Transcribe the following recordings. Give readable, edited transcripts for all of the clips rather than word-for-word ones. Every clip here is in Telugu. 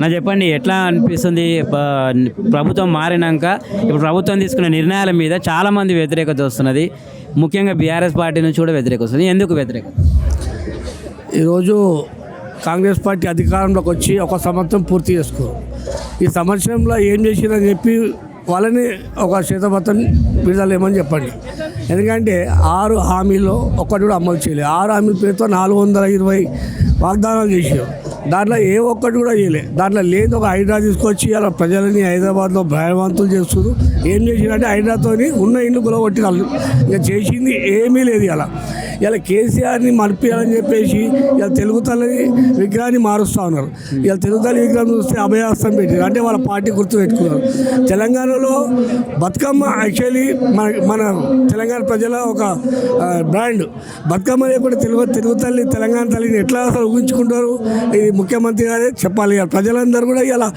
నా చెప్పండి ఎట్లా అనిపిస్తుంది ప్రభుత్వం మారినాక ఇప్పుడు ప్రభుత్వం తీసుకున్న నిర్ణయాల మీద చాలామంది వ్యతిరేకత వస్తున్నది, ముఖ్యంగా బీఆర్ఎస్ పార్టీ నుంచి కూడా వ్యతిరేకత వస్తుంది. ఎందుకు వ్యతిరేకత? ఈరోజు కాంగ్రెస్ పార్టీ అధికారంలోకి వచ్చి ఒక సంవత్సరం పూర్తి చేసుకోరు. ఈ సంవత్సరంలో ఏం చేసిందని చెప్పి వాళ్ళని ఒక శ్వేతపత్రం విడుదలేమని చెప్పండి. ఎందుకంటే 6 హామీల్లో ఒక్కటి కూడా అమలు చేయలేదు. 6 హామీల పేరుతో 420 వాగ్దానాలు చేసారు. దాంట్లో ఏ ఒక్కటి కూడా చేయలేదు. దాంట్లో లేదు ఒక హైడ్రా తీసుకొచ్చి అలా ప్రజలని హైదరాబాద్లో భయవంతులు చేస్తున్నారు. ఏం చేసినంటే హైడ్రాతోని ఉన్న ఇల్లు గులగొట్టి వాళ్ళు ఇంకా చేసింది ఏమీ లేదు. ఇలా కేసీఆర్ని మడిపియాలని చెప్పేసి ఇలా తెలుగు తల్లి విగ్రహాన్ని మారుస్తూ ఉన్నారు. ఇలా తెలుగు తల్లి విగ్రహం చూస్తే అభయాస్తం పెట్టారు, అంటే వాళ్ళ పార్టీ గుర్తు పెట్టుకున్నారు. తెలంగాణలో బతుకమ్మ యాక్చువల్లీ మన తెలంగాణ ప్రజల ఒక బ్రాండ్. బతుకమ్మ లేకుండా తెలుగు తల్లి తెలంగాణ తల్లిని ఎట్లా అసలు ఊహించుకుంటారు? ఇది ముఖ్యమంత్రి గారే చెప్పాలి. ప్రజలందరూ కూడా ఇలా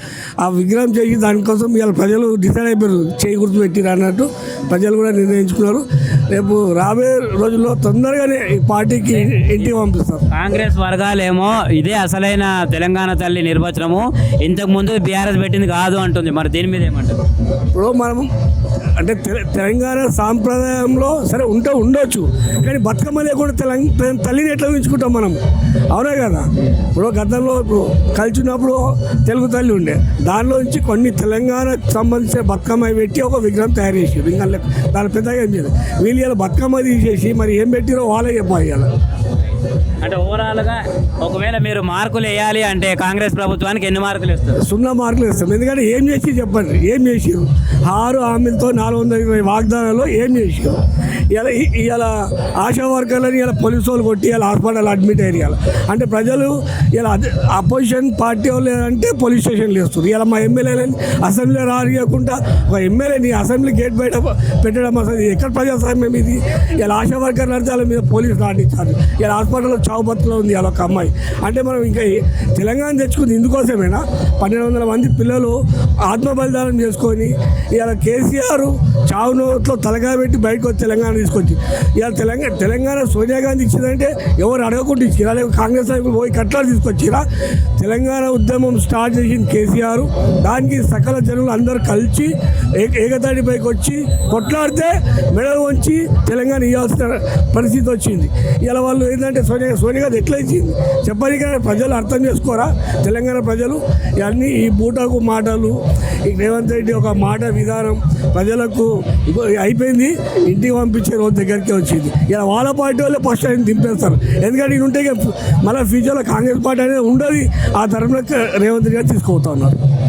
ఆ విగ్రహం చేసి దానికోసం ఇలా ప్రజలు డిసైడ్ అయిపోయారు, చేయి గుర్తు పెట్టిరు అన్నట్టు ప్రజలు కూడా నిర్ణయించుకున్నారు. రేపు రాబోయే రోజుల్లో తొందరగానే ఈ పార్టీకి ఇంటికి పంపిస్తారు. కాంగ్రెస్ వర్గాలేమో ఇదే అసలైన తెలంగాణ తల్లి నిర్వచనము, ఇంతకుముందు బీఆర్ఎస్ పెట్టింది కాదు అంటుంది. మరి దీని మీద ఏమంటారు? ఇప్పుడు మనం అంటే తెలంగాణ సాంప్రదాయంలో సరే ఉండొచ్చు, కానీ బతుకమ్మ లేకుండా తల్లిని ఎట్లా ఊహించుకుంటాం మనం? అవునా కదా? ఇప్పుడు గతంలో ఇప్పుడు కలిసినప్పుడు తెలుగు తల్లి ఉండే, దానిలో నుంచి కొన్ని తెలంగాణకు సంబంధించిన బతుకమ్మ పెట్టి ఒక విగ్రహం తయారు చేసారు. ఇంకా దాని పెద్దగా ఏం చేయలేదు. వీళ్ళు ఇలా బతుకమ్మ తీసేసి మరి ఏం పెట్టిరో వాళ్ళే చెప్పాలి. ఇలా అంటే ఓవరాల్గా ఒకవేళ మీరు మార్కులు వేయాలి అంటే కాంగ్రెస్ ప్రభుత్వానికి ఎన్ని మార్కులు ఇస్తారు? 0 మార్కులు ఇస్తాం. ఎందుకంటే ఏం చేసి చెప్పండి, ఏం చేసారు? 6 హామీలతో 420 వాగ్దానాలు ఏం చేసారు? ఇలా ఆశా వర్కర్లని ఇలా పోలీసు వాళ్ళు కొట్టి ఇలా హాస్పిటల్ అడ్మిట్ అయ్యారు. అంటే ప్రజలు ఇలా అపోజిషన్ పార్టీ వాళ్ళు అంటే పోలీస్ స్టేషన్లు వేస్తారు. ఇలా మా ఎమ్మెల్యేలని అసెంబ్లీ రానియకుండా ఒక ఎమ్మెల్యేని అసెంబ్లీ గేట్ బయట పెట్టడం అసలు ఎక్కడ ప్రజాస్వామ్యం ఇది? ఇలా ఆశా వర్కర్లు అంటే వాళ్ళ మీద పోలీసు రాణించారు. ఇలా హాస్పిటల్లో చావు బతుకులో ఉంది అలా ఒక అమ్మాయి. అంటే మనం ఇంకా తెలంగాణ తెచ్చుకుంది ఇందుకోసమేనా? 1200 మంది పిల్లలు ఆత్మ బలిదానం చేసుకొని ఇలా కేసీఆర్ చావు నోట్లో తలగా పెట్టి బయటకు వచ్చి తెలంగాణ తీసుకొచ్చి ఇలా తెలంగాణ సోనియా గాంధీ ఇచ్చిందంటే ఎవరు అడగకుండా ఇచ్చిరా? లేకపోతే కాంగ్రెస్ నాయకులు పోయి కట్లాలు తీసుకొచ్చిరా? తెలంగాణ ఉద్యమం స్టార్ట్ చేసింది కేసీఆర్. దానికి సకల జనులు అందరూ కలిసి ఏకతాటిపైకి వచ్చి కొట్లాడితే మెడలు వంచి తెలంగాణ ఇవ్వాల్సిన పరిస్థితి వచ్చింది. ఇలా వాళ్ళు ఏంటంటే సోనియా గాంధీ ఎట్లా ఇచ్చింది చెప్పని, కానీ ప్రజలు అర్థం చేసుకోరా? తెలంగాణ ప్రజలు ఇవన్నీ ఈ బూటకు మాటలు, ఈ రేవంత్ రెడ్డి ఒక మాట విధానం ప్రజలకు అయిపోయింది. ఇంటికి పంపించే రోజు దగ్గరికి వచ్చింది. ఇలా వాళ్ళ పార్టీ వాళ్ళే ఫస్ట్ ఆయన దింపేస్తారు. ఎందుకంటే ఇది ఉంటే మళ్ళీ ఫ్యూచర్లో కాంగ్రెస్ పార్టీ అనేది ఉండదు. ఆ తరంలో రేవంత్ రెడ్డి గారు తీసుకుపోతా ఉన్నారు.